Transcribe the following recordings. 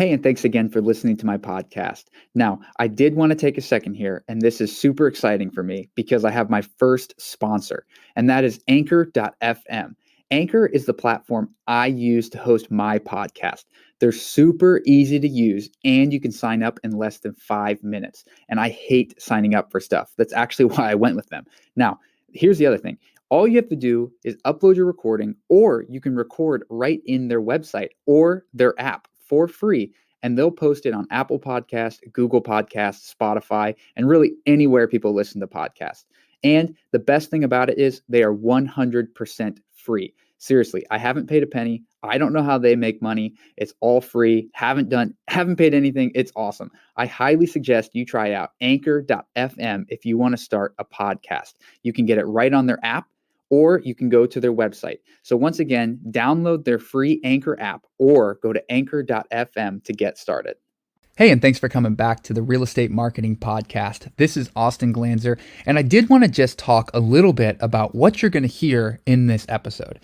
Hey, and thanks again for listening to my podcast. Now, I did want to take a second here, and this is super exciting for me because I have my first sponsor, and that is Anchor.fm. Anchor is the platform I use to host my podcast. They're super easy to use, and you can sign up in less than 5 minutes. And I hate signing up for stuff. That's actually why I went with them. Now, here's the other thing. All you have to do is upload your recording, or you can record right in their website or their app for free, and they'll post it on Apple Podcasts, Google Podcasts, Spotify, and really anywhere people listen to podcasts. And the best thing about it is they are 100% free. Seriously, I haven't paid a penny. I don't know how they make money. It's all free. Haven't paid anything. It's awesome. I highly suggest you try out Anchor.fm if you want to start a podcast. You can get it right on their app, or you can go to their website. So once again, download their free Anchor app or go to anchor.fm to get started. Hey, and thanks for coming back to the Real Estate Marketing Podcast. This is Austin Glanzer, and I did want to just talk a little bit about what you're going to hear in this episode.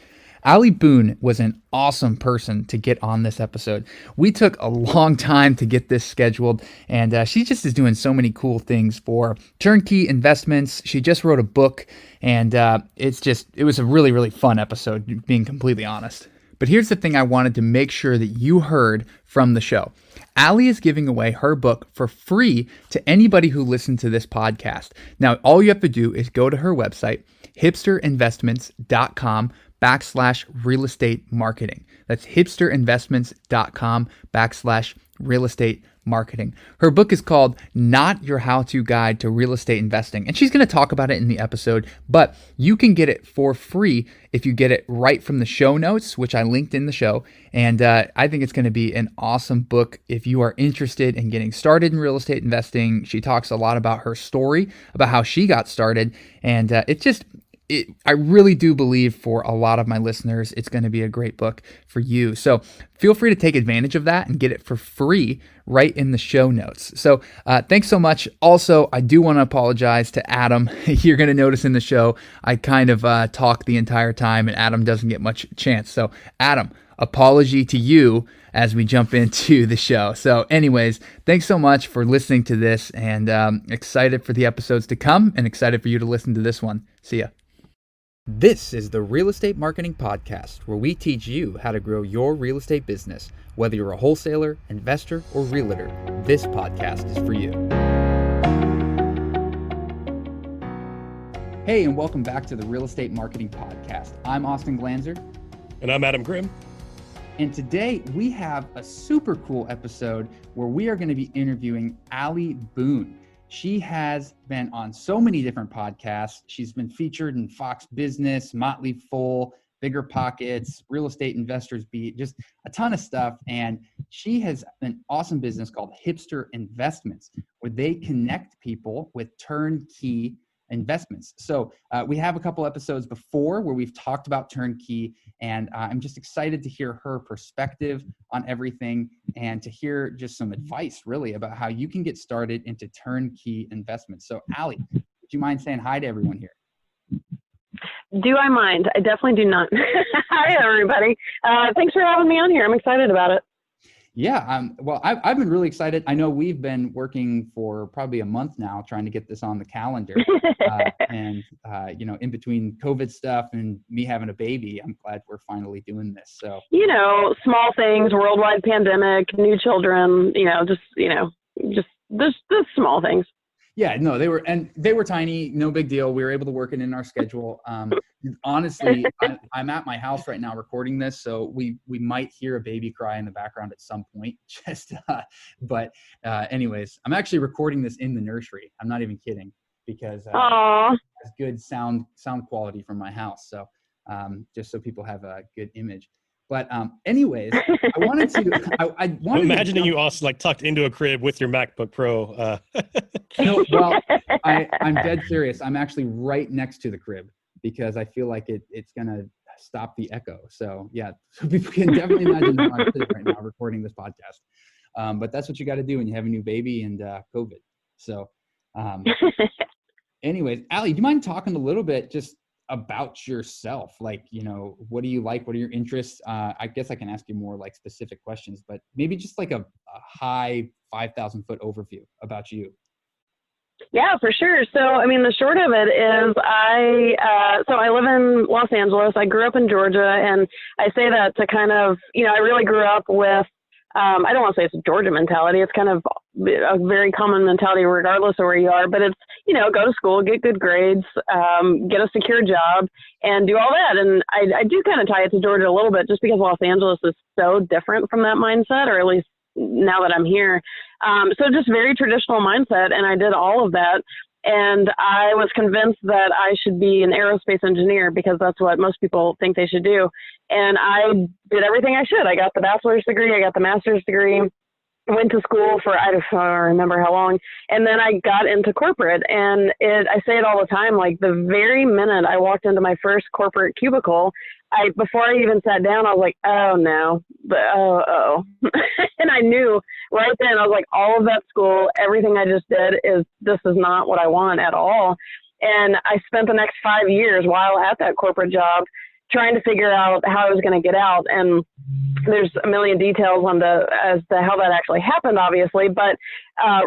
Ali Boone was an awesome person to get on this episode. We took a long time to get this scheduled, and she just is doing so many cool things for Turnkey Investments. She just wrote a book, and it was a really, really fun episode, being completely honest. But here's the thing I wanted to make sure that you heard from the show. Ali is giving away her book for free to anybody who listened to this podcast. Now, all you have to do is go to her website, hipsterinvestments.com/real estate marketing. That's hipsterinvestments.com/real estate marketing. Her book is called Not Your How-To Guide to Real Estate Investing. And she's going to talk about it in the episode, but you can get it for free if you get it right from the show notes, which I linked in the show. And I think it's going to be an awesome book if you are interested in getting started in real estate investing. She talks a lot about her story, about how she got started. And I really do believe for a lot of my listeners, it's going to be a great book for you. So feel free to take advantage of that and get it for free right in the show notes. So thanks so much. Also, I do want to apologize to Adam. You're going to notice in the show, I kind of talk the entire time and Adam doesn't get much chance. So Adam, apology to you as we jump into the show. So anyways, thanks so much for listening to this, and excited for the episodes to come and excited for you to listen to this one. See ya. This is the Real Estate Marketing Podcast, where we teach you how to grow your real estate business. Whether you're a wholesaler, investor, or realtor, this podcast is for you. Hey, and welcome back to the Real Estate Marketing Podcast. I'm Austin Glanzer. And I'm Adam Grimm. And today we have a super cool episode where we are going to be interviewing Ali Boone. She has been on so many different podcasts. She's been featured in Fox Business, Motley Fool, Bigger Pockets, Real Estate Investors Beat, just a ton of stuff. And she has an awesome business called Hipster Investments, where they connect people with turnkey investments. So we have a couple episodes before where we've talked about turnkey, and I'm just excited to hear her perspective on everything and to hear just some advice really about how you can get started into turnkey investments. So Ali, would you mind saying hi to everyone here? Do I mind? I definitely do not. Hi, everybody. Thanks for having me on here. I'm excited about it. Yeah, well, I've been really excited. I know we've been working for probably a month now trying to get this on the calendar. And in between COVID stuff and me having a baby, I'm glad we're finally doing this. So, small things, worldwide pandemic, new children, just the small things. Yeah, no, they were tiny, no big deal. We were able to work it in our schedule. Honestly, I'm at my house right now recording this, so we might hear a baby cry in the background at some point. Anyways, I'm actually recording this in the nursery. I'm not even kidding, because it's good sound quality from my house. So just so people have a good image. But anyways, I wanted to imagining you also like tucked into a crib with your MacBook Pro. No, well, I'm dead serious. I'm actually right next to the crib because I feel like it's gonna stop the echo. So yeah, so people can definitely imagine how I'm sitting right now recording this podcast. But that's what you got to do when you have a new baby and COVID. So, anyways, Ali, do you mind talking a little bit just about yourself. Like, what do you like? What are your interests? I guess I can ask you more like specific questions, but maybe just like a high 5,000 foot overview about you. Yeah, for sure. So, I mean, the short of it is I live in Los Angeles. I grew up in Georgia, and I say that to kind of, I really grew up with, I don't want to say it's a Georgia mentality. It's kind of a very common mentality regardless of where you are, but it's, go to school, get good grades, get a secure job, and do all that. And I do kind of tie it to Georgia a little bit just because Los Angeles is so different from that mindset, or at least now that I'm here. So just very traditional mindset. And I did all of that. And I was convinced that I should be an aerospace engineer because that's what most people think they should do. And I did everything I should. I got the bachelor's degree. I got the master's degree. Went to school for, I don't remember how long. And then I got into corporate. And I say it all the time, like the very minute I walked into my first corporate cubicle, before I even sat down, I was like, oh no, and I knew right then, I was like, all of that school, everything I just did this is not what I want at all. And I spent the next 5 years while at that corporate job trying to figure out how I was going to get out. And there's a million details as to how that actually happened, obviously, but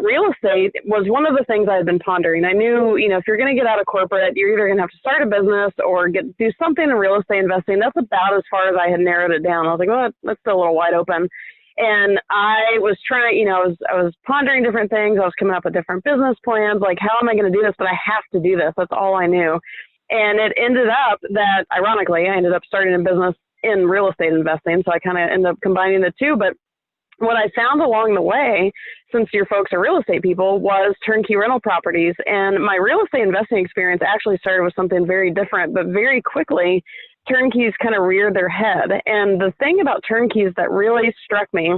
real estate was one of the things I had been pondering. I knew, if you're going to get out of corporate, you're either going to have to start a business or do something in real estate investing. That's about as far as I had narrowed it down. I was like, well, that's still a little wide open. And I was trying, I was pondering different things. I was coming up with different business plans, like, how am I going to do this? But I have to do this. That's all I knew. And it ended up that, ironically, I ended up starting a business in real estate investing. So I kind of ended up combining the two. But what I found along the way, since your folks are real estate people, was turnkey rental properties. And my real estate investing experience actually started with something very different, but very quickly, turnkeys kind of reared their head. And the thing about turnkeys that really struck me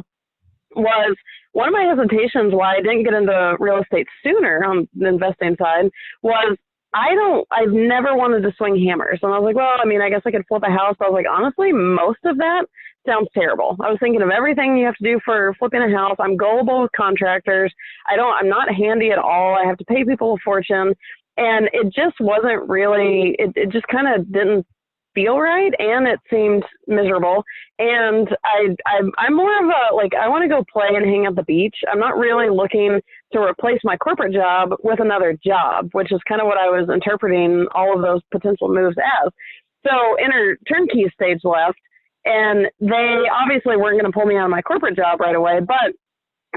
was one of my hesitations why I didn't get into real estate sooner on the investing side was I've never wanted to swing hammers. And I was like, well, I mean, I guess I could flip a house. But I was like, honestly, most of that sounds terrible. I was thinking of everything you have to do for flipping a house. I'm gullible with contractors. I'm not handy at all. I have to pay people a fortune. And it just wasn't really, it just kind of didn't feel right. And it seemed miserable. And I'm more of I want to go play and hang at the beach. I'm not really looking to replace my corporate job with another job, which is kind of what I was interpreting all of those potential moves as. So Turnkey stage left, and they obviously weren't going to pull me out of my corporate job right away. But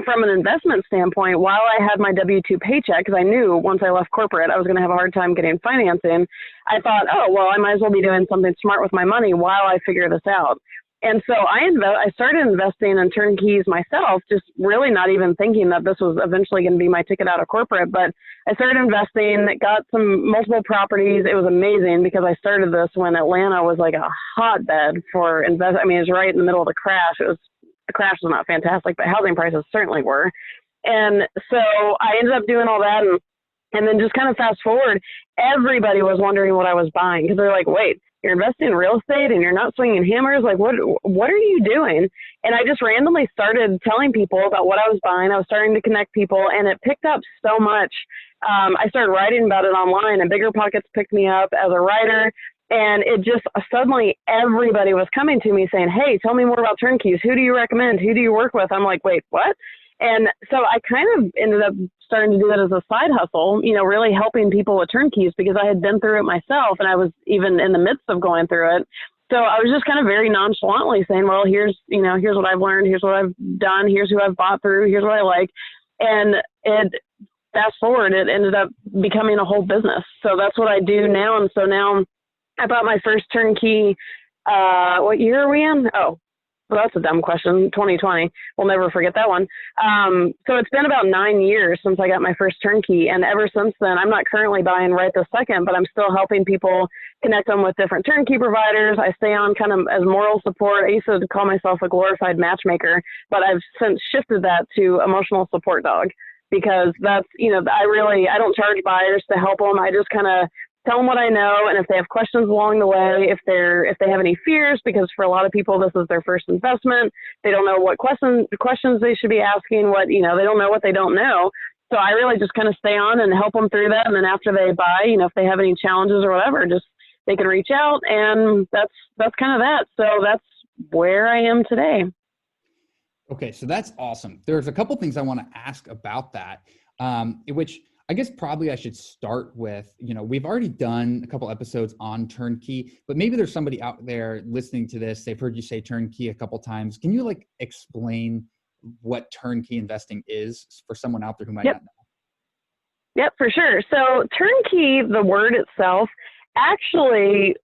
from an investment standpoint, while I had my W-2 paycheck, because I knew once I left corporate, I was going to have a hard time getting financing, I thought, oh, well, I might as well be doing something smart with my money while I figure this out. And so I started investing in turnkeys myself, just really not even thinking that this was eventually going to be my ticket out of corporate. But I started investing, got some multiple properties. It was amazing because I started this when Atlanta was like a hotbed for invest. I mean, it was right in the middle of the crash. The crash was not fantastic, but housing prices certainly were. And so I ended up doing all that. And then just kind of fast forward, everybody was wondering what I was buying because they're like, wait, you're investing in real estate and you're not swinging hammers. Like, what are you doing? And I just randomly started telling people about what I was buying. I was starting to connect people, and it picked up so much. I started writing about it online, and Bigger Pockets picked me up as a writer. And it just suddenly everybody was coming to me saying, hey, tell me more about turnkeys. Who do you recommend? Who do you work with? I'm like, wait, what? And so I kind of ended up starting to do that as a side hustle, really helping people with turnkeys because I had been through it myself and I was even in the midst of going through it. So I was just kind of very nonchalantly saying, well, here's what I've learned. Here's what I've done. Here's who I've bought through. Here's what I like. And fast forward, it ended up becoming a whole business. So that's what I do now. And so now I bought my first turnkey. What year are we in? Oh, well, that's a dumb question. 2020. We'll never forget that one. So it's been about 9 years since I got my first turnkey. And ever since then, I'm not currently buying right this second, but I'm still helping people connect them with different turnkey providers. I stay on kind of as moral support. I used to call myself a glorified matchmaker, but I've since shifted that to emotional support dog because that's, I don't charge buyers to help them. I just kind of tell them what I know, and if they have questions along the way, if they have any fears, because for a lot of people this is their first investment, they don't know what questions they should be asking, they don't know what they don't know. So I really just kind of stay on and help them through that, and then after they buy, if they have any challenges or whatever, just they can reach out, and that's kind of that. So that's where I am today. Okay, so that's awesome. There's a couple things I want to ask about that, which I guess probably I should start with, we've already done a couple episodes on turnkey, but maybe there's somebody out there listening to this. They've heard you say turnkey a couple times. Can you explain what turnkey investing is for someone out there who might not know? Yep, for sure. So turnkey, the word itself, actually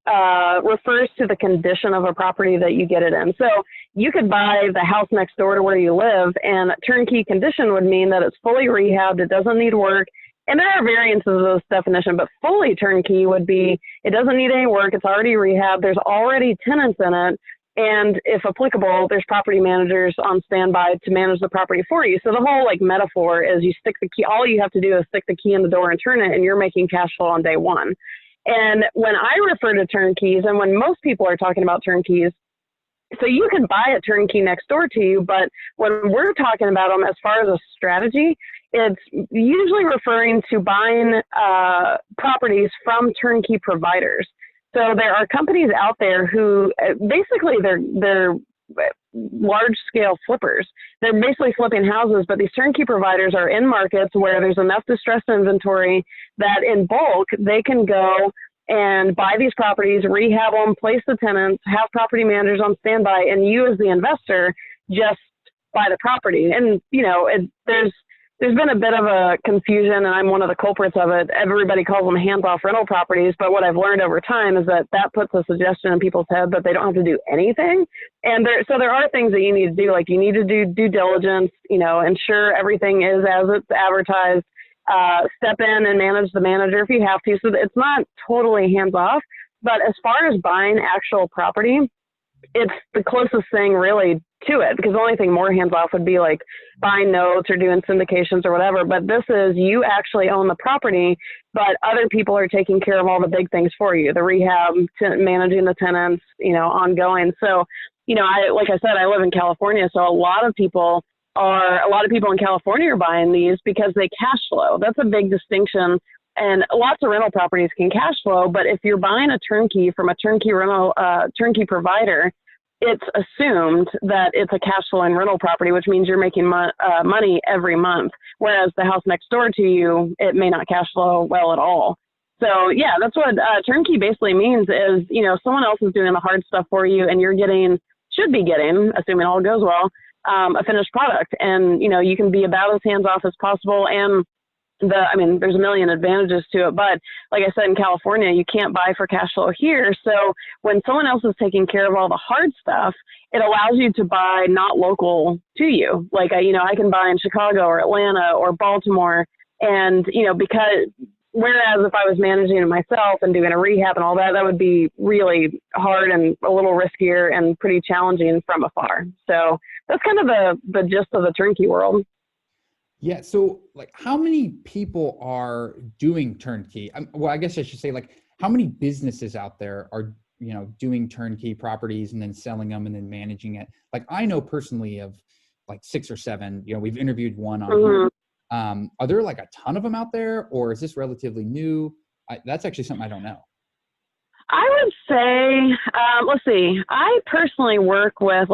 refers to the condition of a property that you get it in. So you could buy the house next door to where you live, and turnkey condition would mean that it's fully rehabbed, it doesn't need work. And there are variances of this definition, but fully turnkey would be it doesn't need any work, it's already rehabbed, there's already tenants in it, and if applicable, there's property managers on standby to manage the property for you. So the whole metaphor is you stick the key, all you have to do is stick the key in the door and turn it, and you're making cash flow on day one. And when I refer to turnkeys, and when most people are talking about turnkeys, so you can buy a turnkey next door to you, but when we're talking about them as far as a strategy, it's usually referring to buying properties from turnkey providers. So there are companies out there who basically they're large scale flippers. They're basically flipping houses, but these turnkey providers are in markets where there's enough distressed inventory that in bulk they can go and buy these properties, rehab them, place the tenants, have property managers on standby, and you as the investor just buy the property. And there's been a bit of a confusion, and I'm one of the culprits of it. Everybody calls them hands-off rental properties, but what I've learned over time is that puts a suggestion in people's head that they don't have to do anything. And there are things that you need to do, like you need to do due diligence, ensure everything is as it's advertised, step in and manage the manager if you have to. So it's not totally hands-off, but as far as buying actual property, it's the closest thing really to it, because the only thing more hands-off would be like buying notes or doing syndications or whatever. But this is you actually own the property, but other people are taking care of all the big things for you, the rehab, managing the tenants, ongoing. So, like I said, I live in California, so a lot of people in California are buying these because they cash flow. That's a big distinction. And lots of rental properties can cash flow, but if you're buying a turnkey from a turnkey rental, turnkey provider, it's assumed that it's a cash flowing rental property, which means you're making money every month. Whereas the house next door to you, it may not cash flow well at all. So yeah, that's what turnkey basically means is, someone else is doing the hard stuff for you, and should be getting, assuming all goes well, a finished product. And, you can be about as hands-off as possible. And there's a million advantages to it, but like I said, in California, you can't buy for cash flow here. So when someone else is taking care of all the hard stuff, it allows you to buy not local to you. Like, I can buy in Chicago or Atlanta or Baltimore. And, whereas if I was managing it myself and doing a rehab and all that, that would be really hard and a little riskier and pretty challenging from afar. So that's kind of the gist of the turnkey world. Yeah. So how many people are doing turnkey? Well, I guess I should say how many businesses out there are, doing turnkey properties and then selling them and then managing it? I know personally of 6 or 7, we've interviewed one on here. Are there a ton of them out there, or is this relatively new? That's actually something I don't know. I would say, let's see, I personally work with,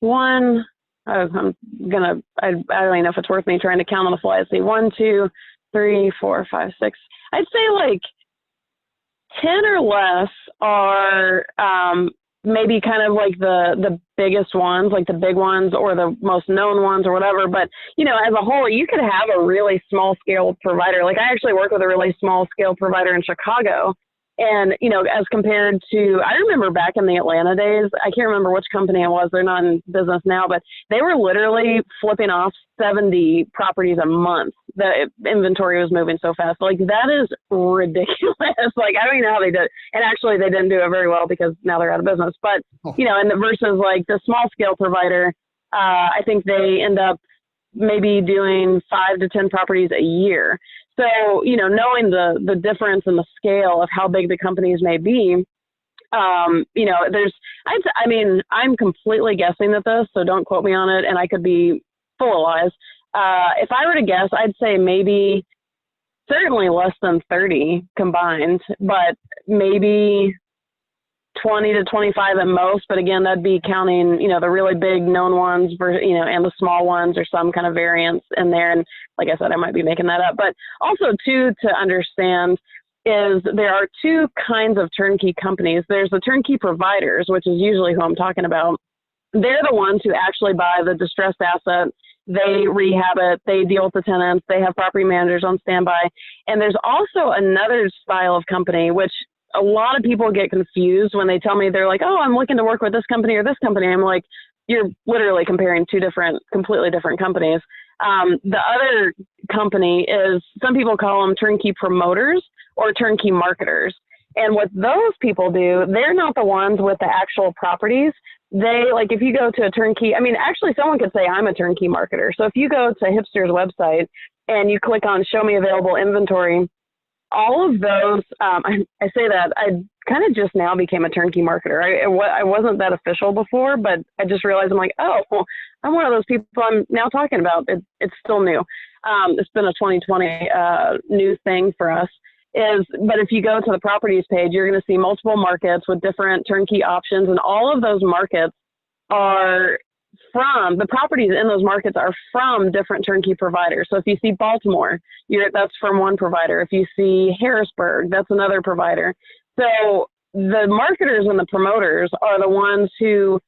one, I don't even know if it's worth me trying to count on the fly. Let's see, 1, 2, 3, 4, 5, 6. I'd say 10 or less are maybe kind of the biggest ones, the big ones or the most known ones or whatever. But, as a whole, you could have a really small scale provider. I actually work with a really small scale provider in Chicago. And, as compared to, I remember back in the Atlanta days, I can't remember which company it was. They're not in business now, but they were literally flipping off 70 properties a month. The inventory was moving so fast. That is ridiculous. I don't even know how they did it. And actually, they didn't do it very well because now they're out of business. But, and versus the small scale provider, I think they end up maybe doing 5 to 10 properties a year. So, knowing the difference in the scale of how big the companies may be, I'm completely guessing at this, so don't quote me on it, and I could be full of lies. If I were to guess, I'd say maybe certainly less than 30 combined, but maybe 20 to 25 at most. But again, that'd be counting, the really big known ones, and the small ones, or some kind of variance in there. And like I said, I might be making that up. But also, too, to understand is there are two kinds of turnkey companies. There's the turnkey providers, which is usually who I'm talking about. They're the ones who actually buy the distressed asset. They rehab it. They deal with the tenants. They have property managers on standby. And there's also another style of company, which a lot of people get confused when they tell me, they're like, oh, I'm looking to work with this company or this company. I'm like, you're literally comparing two completely different companies. The other company is, some people call them turnkey promoters or turnkey marketers. And what those people do, they're not the ones with the actual properties. They, like, if you go to a turnkey, actually someone could say I'm a turnkey marketer. So if you go to Hipster's website and you click on show me available inventory, all of those, I say that I kind of just now became a turnkey marketer. I wasn't that official before, but I just realized I'm like, oh, well, I'm one of those people I'm now talking about. It's still new. It's been a 2020 new thing for us. But if you go to the properties page, you're going to see multiple markets with different turnkey options, and all of those markets are from, the properties in those markets are from different turnkey providers. So if you see Baltimore, that's from one provider. If you see Harrisburg, that's another provider. So the marketers and the promoters are the ones who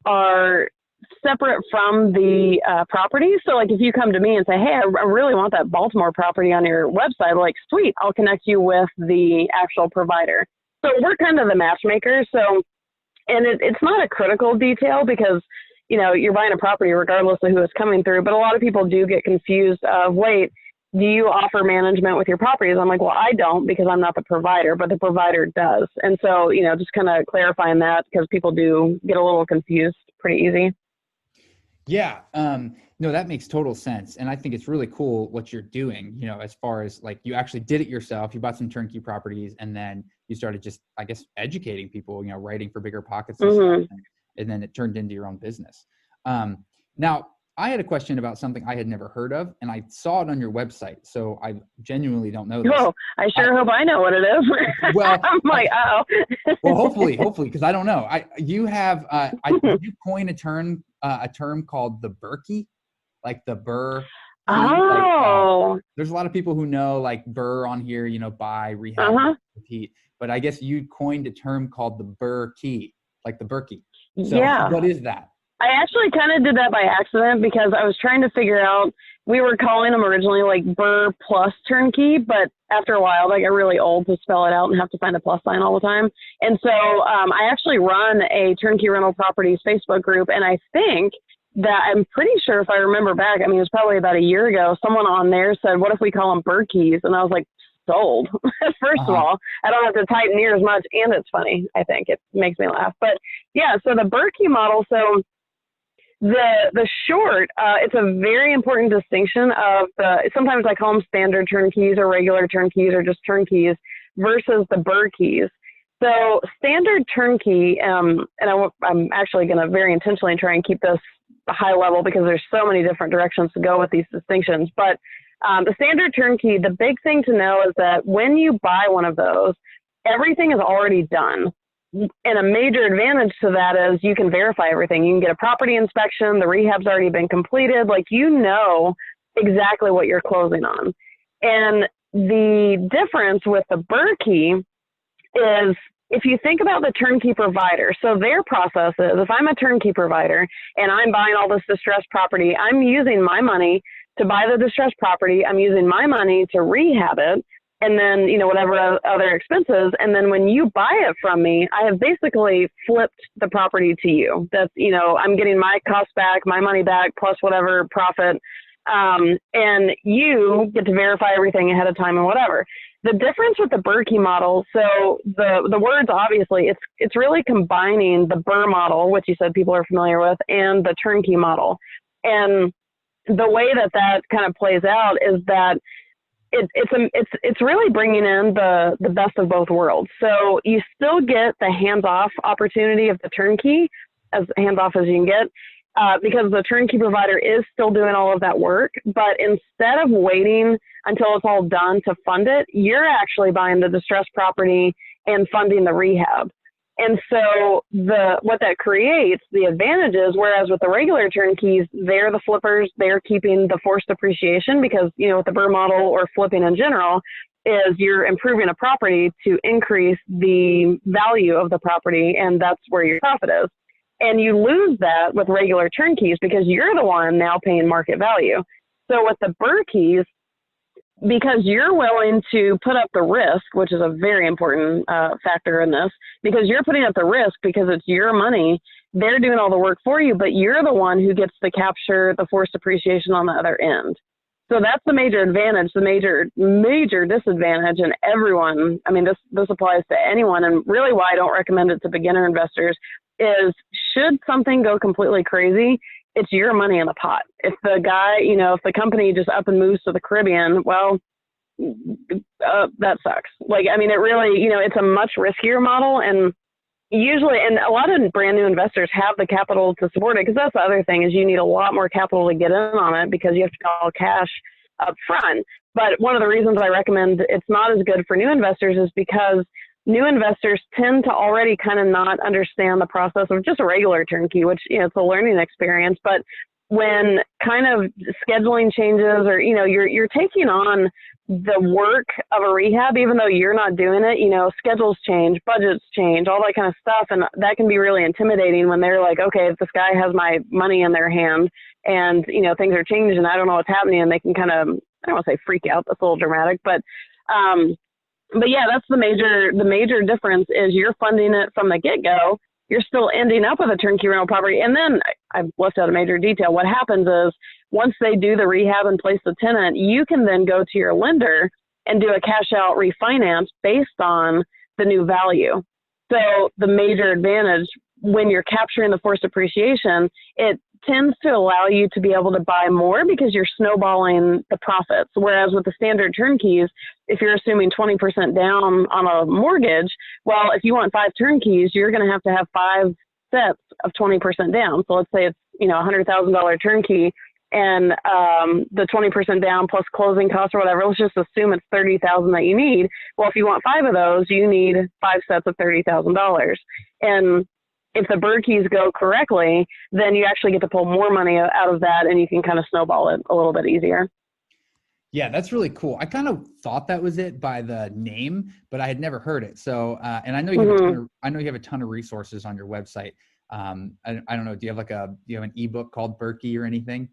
are separate from the property. So like if you come to me and say, hey, I really want that Baltimore property on your website, like, sweet, I'll connect you with the actual provider. So we're kind of the matchmakers. So, and it's not a critical detail because, you're buying a property regardless of who it's coming through. But a lot of people do get confused of, wait, do you offer management with your properties? I'm like, well, I don't, because I'm not the provider, but the provider does. And so, just kind of clarifying that, because people do get a little confused pretty easy. Yeah. No, that makes total sense. And I think it's really cool what you're doing, as far as like you actually did it yourself. You bought some turnkey properties and then you started just, I guess, educating people, writing for Bigger Pockets and stuff, and then it turned into your own business. Now, I had a question about something I had never heard of, and I saw it on your website. So I genuinely don't know this. Oh, I sure hope I know what it is. Well, I'm like, oh. Well, hopefully, because I don't know. You coined a term called the Berkey, like the Burr. Oh. Like, there's a lot of people who know like Burr on here, buy, rehab, repeat. But I guess you coined a term called the Berkey, like the Berkey. So yeah. What is that? I actually kind of did that by accident because I was trying to figure out, we were calling them originally like Burr plus turnkey, but after a while, I got really old to spell it out and have to find a plus sign all the time. And so I actually run a turnkey rental properties Facebook group. And I think that, I'm pretty sure if I remember back, it was probably about a year ago, someone on there said, what if we call them Berkeys? And I was like, sold. First of all, I don't have to tighten near as much, and it's funny. I think it makes me laugh. But yeah, so the Berkey model, so the short, it's a very important distinction of sometimes I call them standard turnkeys or regular turnkeys or just turnkeys versus the Berkeys. So standard turnkey, and I'm actually going to very intentionally try and keep this high level because there's so many different directions to go with these distinctions. But the standard turnkey, the big thing to know is that when you buy one of those, everything is already done. And a major advantage to that is you can verify everything. You can get a property inspection. The rehab's already been completed. Like, exactly what you're closing on. And the difference with the Berkey is, if you think about the turnkey provider, so their process is, if I'm a turnkey provider and I'm buying all this distressed property, I'm using my money to buy the distressed property. I'm using my money to rehab it. And then, whatever other expenses. And then when you buy it from me, I have basically flipped the property to you. That's, I'm getting my cost back, my money back, plus whatever profit. And you get to verify everything ahead of time and whatever. The difference with the Berkey model, so the words, obviously, it's really combining the Burr model, which you said people are familiar with, and the turnkey model. And the way that kind of plays out is that it's really bringing in the best of both worlds. So you still get the hands-off opportunity of the turnkey, as hands-off as you can get. because the turnkey provider is still doing all of that work. But instead of waiting until it's all done to fund it, you're actually buying the distressed property and funding the rehab. And so what that creates, the advantages, whereas with the regular turnkeys, they're the flippers, they're keeping the forced appreciation because, with the BRRRR model or flipping in general, is you're improving a property to increase the value of the property, and that's where your profit is. And you lose that with regular turnkeys because you're the one now paying market value. So with the BRRRR, because you're willing to put up the risk, which is a very important factor in this, because you're putting up the risk because it's your money, they're doing all the work for you, but you're the one who gets to capture the forced appreciation on the other end. So that's the major advantage. The major disadvantage, and everyone, I mean, this applies to anyone, and really why I don't recommend it to beginner investors is, should something go completely crazy, it's your money in the pot. If the guy, if the company just up and moves to the Caribbean, well, that sucks. It really, it's a much riskier model, and usually, and a lot of brand new investors have the capital to support it, because that's the other thing, is you need a lot more capital to get in on it because you have to call cash up front. But one of the reasons I recommend it's not as good for new investors is because new investors tend to already kind of not understand the process of just a regular turnkey, which, it's a learning experience. But when kind of scheduling changes, or, you're taking on the work of a rehab, even though you're not doing it, schedules change, budgets change, all that kind of stuff. And that can be really intimidating when they're like, okay, if this guy has my money in their hand and, things are changing, I don't know what's happening. And they can kind of, I don't want to say freak out, that's a little dramatic, but yeah, that's the major difference is you're funding it from the get-go. You're still ending up with a turnkey rental property. And then I've left out a major detail. What happens is once they do the rehab and place the tenant, you can then go to your lender and do a cash out refinance based on the new value. So the major advantage when you're capturing the forced appreciation, it tends to allow you to be able to buy more because you're snowballing the profits. Whereas with the standard turnkeys, if you're assuming 20% down on a mortgage, well, if you want 5 turnkeys, you're going to have 5 sets of 20% down. So let's say it's, $100,000 turnkey, and the 20% down plus closing costs or whatever, let's just assume it's $30,000 that you need. Well, if you want 5 of those, you need 5 sets of $30,000. And if the BRRRR go correctly, then you actually get to pull more money out of that, and you can kind of snowball it a little bit easier. Yeah, that's really cool. I kind of thought that was it by the name, but I had never heard it. So, and I know you have a ton of resources on your website. I don't know. Do you have an ebook called BRRRR or anything?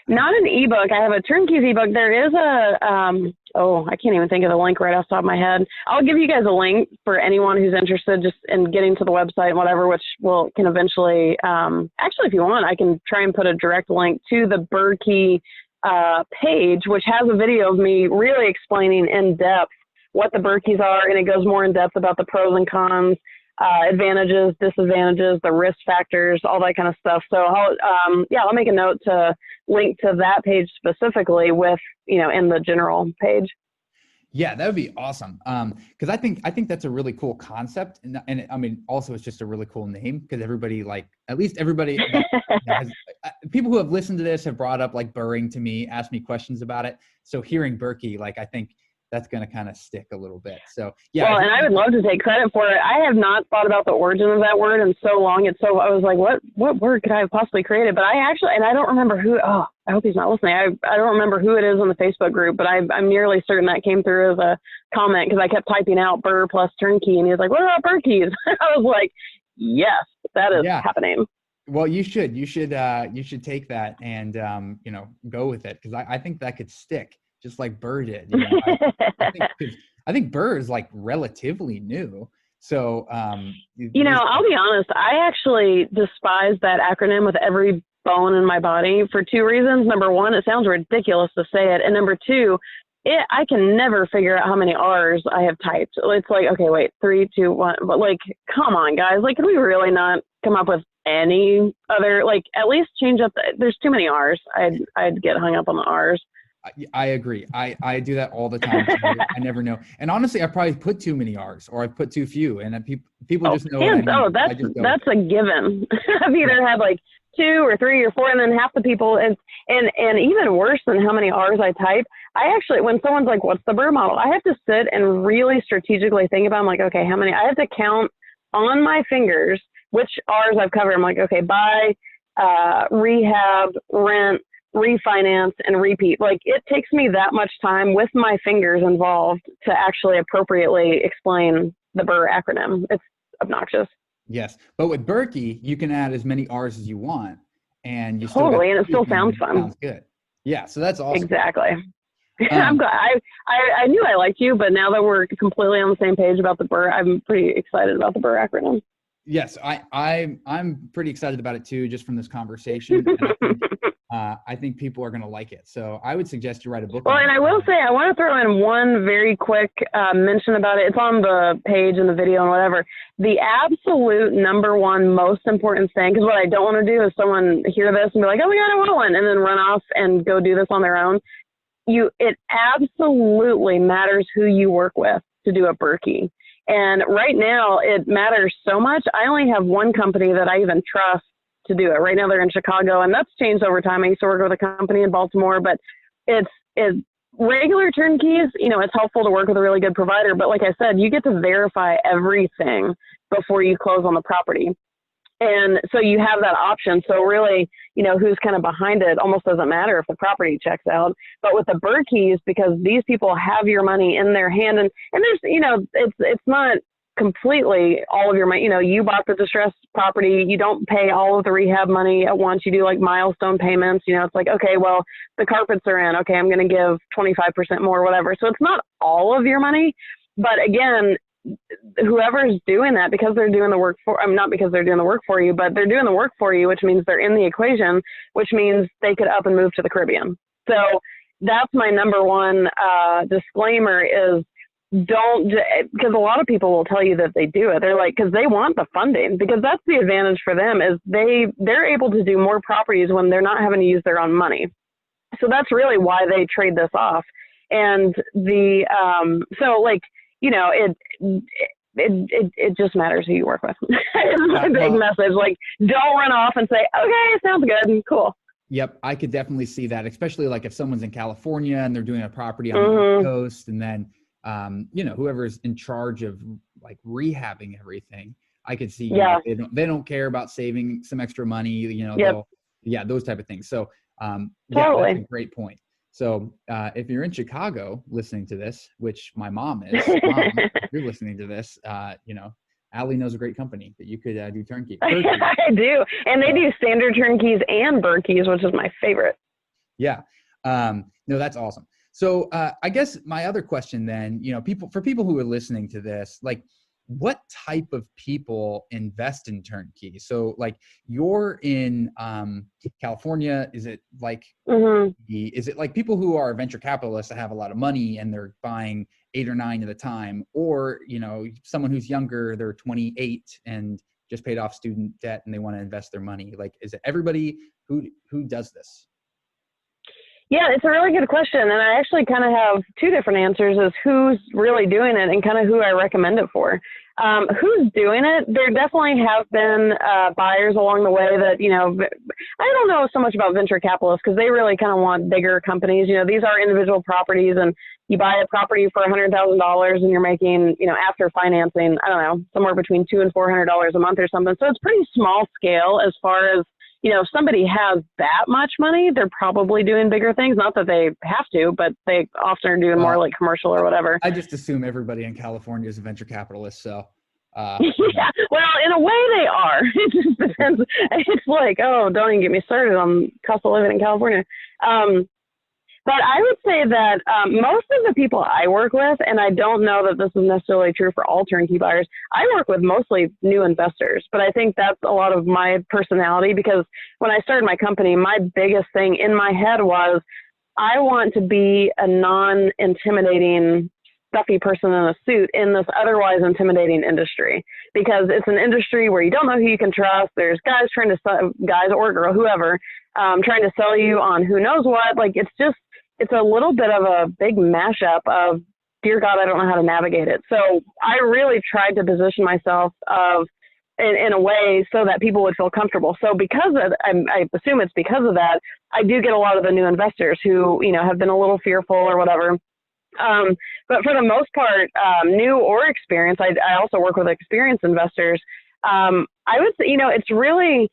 Not an ebook. I have a Turnkeys ebook. There is I can't even think of the link right off the top of my head. I'll give you guys a link for anyone who's interested just in getting to the website and whatever, which can eventually, actually, if you want, I can try and put a direct link to the BRRRR page, which has a video of me really explaining in depth what the BRRRRs are, and it goes more in depth about the pros and cons, advantages, disadvantages, the risk factors, all that kind of stuff. So I'll make a note to link to that page specifically with, in the general page. Yeah, that would be awesome. Cause I think that's a really cool concept. And I mean, also it's just a really cool name because everybody, at least everybody people who have listened to this have brought up burring to me, asked me questions about it. So hearing BRRRR, I think that's going to kind of stick a little bit. So yeah. Well, and I would love to take credit for it. I have not thought about the origin of that word in so long. I was like, what word could I have possibly created? But I don't remember who, I hope he's not listening. I don't remember who it is in the Facebook group, but I'm nearly certain that came through as a comment because I kept typing out BRRRR plus turnkey, and he was like, what about BRRRRs? I was like, yes, that is happening. Well, you should take that and, go with it. Cause I think that could stick. Just like BRRRR did. I think BRRRR is relatively new. So, I'll be honest. I actually despise that acronym with every bone in my body for 2 reasons. Number 1, it sounds ridiculous to say it. And number 2, I can never figure out how many R's I have typed. It's like, okay, wait, 3, 2, 1. But come on, guys. Can we really not come up with any other, at least change up? There's too many R's. I'd get hung up on the R's. I agree. I do that all the time. I never know. And honestly, I probably put too many R's or I put too few, and people just know. That's a given. I've either had 2 or 3 or 4, and then half the people, and even worse than how many R's I type, I actually, when someone's like, what's the BRRRR model? I have to sit and really strategically think about, I'm like, okay, how many, I have to count on my fingers which R's I've covered. I'm like, okay, buy, rehab, rent, refinance, and repeat. Like, it takes me that much time with my fingers involved to actually appropriately explain the BRRRR acronym. It's obnoxious. Yes. But with Berkey, you can add as many R's as you want, and you totally, and it still sounds fun. Sounds good. Yeah. So that's awesome. Exactly. I'm glad. I knew I liked you, but now that we're completely on the same page about the BRRRR, I'm pretty excited about the BRRRR acronym. Yes, I'm pretty excited about it too, just from this conversation. I think people are going to like it. So I would suggest you write a book. Well, and I will say, I want to throw in one very quick mention about it. It's on the page and the video and whatever. The absolute number one most important thing, because what I don't want to do is someone hear this and be like, oh my God, I want one, and then run off and go do this on their own. It absolutely matters who you work with to do a Berkey. And right now it matters so much. I only have one company that I even trust to do it. Right now they're in Chicago, and that's changed over time. I used to work with a company in Baltimore, but it's regular turnkeys. You know, it's helpful to work with a really good provider, but like I said, you get to verify everything before you close on the property. And so you have that option. So really, you know, who's kind of behind it almost doesn't matter if the property checks out. But with the Berkeys, because these people have your money in their hand, and there's, you know, it's not completely all of your money. You know, you bought the distressed property. You don't pay all of the rehab money at once. You do like milestone payments. You know, it's like, okay, well, the carpets are in. Okay, I'm going to give 25% more, whatever. So it's not all of your money. But again, whoever's doing that, because they're doing the work for, not because they're doing the work for you, but they're doing the work for you, which means they're in the equation, which means they could up and move to the Caribbean. So that's my number one disclaimer is don't, because a lot of people will tell you that they do it. They're like, because they want the funding, because that's the advantage for them is they're able to do more properties when they're not having to use their own money. So that's really why they trade this off. And so like, you know, it just matters who you work with. It's my big message. Like, don't run off and say, okay, sounds good, cool. Yep, I could definitely see that, especially like if someone's in California and they're doing a property on the East Coast, and then you know, whoever's in charge of like rehabbing everything, I could see. Yeah. You know, they don't care about saving some extra money. You know, those type of things. So totally. yeah, that's a great point. So if you're in Chicago listening to this, which my mom is, if you're listening to this, you know, Ali knows a great company that you could do turnkey. I do. And they do standard turnkeys and Berkeys, which is my favorite. Yeah. No, that's awesome. So I guess my other question then, you know, for people who are listening to this, like, what type of people invest in turnkey? So like you're in California, is it like, is it like people who are venture capitalists that have a lot of money and they're buying 8 or 9 at a time, or, you know, someone who's younger, they're 28 and just paid off student debt and they want to invest their money? Like, is it everybody who does this? Yeah, it's a really good question. And I actually kind of have 2 different answers as who's really doing it and kind of who I recommend it for. Who's doing it? There definitely have been buyers along the way that, you know, I don't know so much about venture capitalists because they really kind of want bigger companies. You know, these are individual properties, and you buy a property for $100,000 and you're making, you know, after financing, I don't know, somewhere between $200 and $400 a month or something. So it's pretty small scale as far as, you know, if somebody has that much money, they're probably doing bigger things. Not that they have to, but they often are doing more like commercial or whatever. I just assume everybody in California is a venture capitalist. So, yeah, well, in a way they are. It just depends. It's like, oh, don't even get me started on cost of living in California. But I would say that most of the people I work with, and I don't know that this is necessarily true for all turnkey buyers, I work with mostly new investors. But I think that's a lot of my personality, because when I started my company, my biggest thing in my head was I want to be a non-intimidating, stuffy person in a suit in this otherwise intimidating industry, because it's an industry where you don't know who you can trust. There's guys trying to sell, guys or girl, whoever, trying to sell you on who knows what. Like, it's a little bit of a big mashup of, dear God, I don't know how to navigate it. So I really tried to position myself of in a way so that people would feel comfortable. So because of, I assume it's because of that, I do get a lot of the new investors who, have been a little fearful or whatever. But for the most part, new or experienced, I also work with experienced investors. I would say, it's really,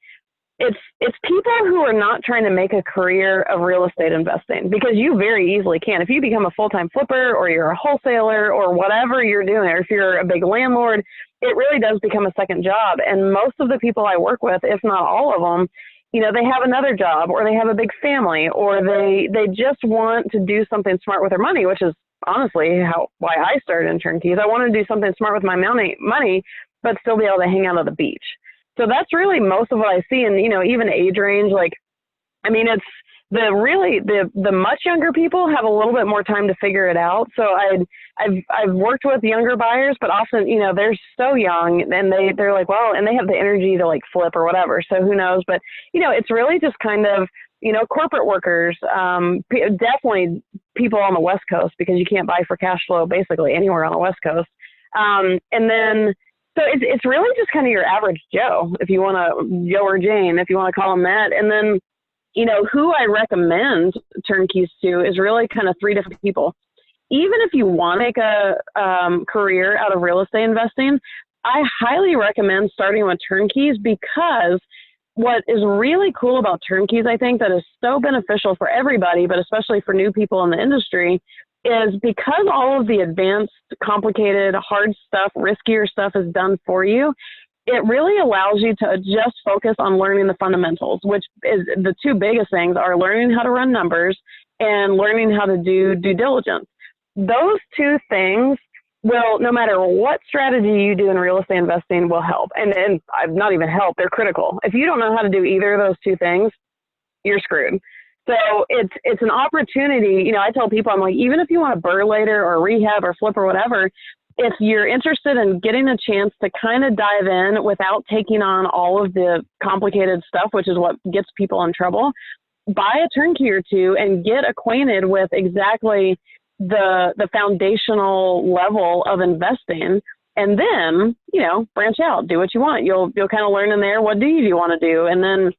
it's people who are not trying to make a career of real estate investing, because you very easily can. If you become a full-time flipper, or you're a wholesaler, or whatever you're doing, or if you're a big landlord, it really does become a second job. And most of the people I work with, if not all of them, they have another job, or they have a big family, or they just want to do something smart with their money, which is honestly why I started in Turnkeys. I wanted to do something smart with my money, but still be able to hang out at the beach. So that's really most of what I see. And, even age range, it's the much younger people have a little bit more time to figure it out. So I've worked with younger buyers, but often, they're so young, and they're like, well, and they have the energy to flip or whatever. So who knows? But, it's really just kind of, corporate workers, definitely people on the West Coast, because you can't buy for cash flow basically anywhere on the West Coast. And then, so it's really just kind of your average Joe, if you want to, Joe or Jane, if you want to call them that. And then, who I recommend Turnkeys to is really kind of three different people. Even if you want to make a career out of real estate investing, I highly recommend starting with Turnkeys, because what is really cool about Turnkeys, I think, that is so beneficial for everybody, but especially for new people in the industry, is because all of the advanced, complicated, hard stuff, riskier stuff is done for you, it really allows you to just focus on learning the fundamentals, which is the two biggest things are learning how to run numbers and learning how to do due diligence. Those two things will, no matter what strategy you do in real estate investing, will help. And not even help, they're critical. If you don't know how to do either of those two things, you're screwed. So it's an opportunity. I tell people, I'm like, even if you want to burr later or rehab or flip or whatever, if you're interested in getting a chance to kind of dive in without taking on all of the complicated stuff, which is what gets people in trouble, buy a turnkey or two and get acquainted with exactly the foundational level of investing. And then, branch out, do what you want. You'll kind of learn in there, what do you want to do? And then,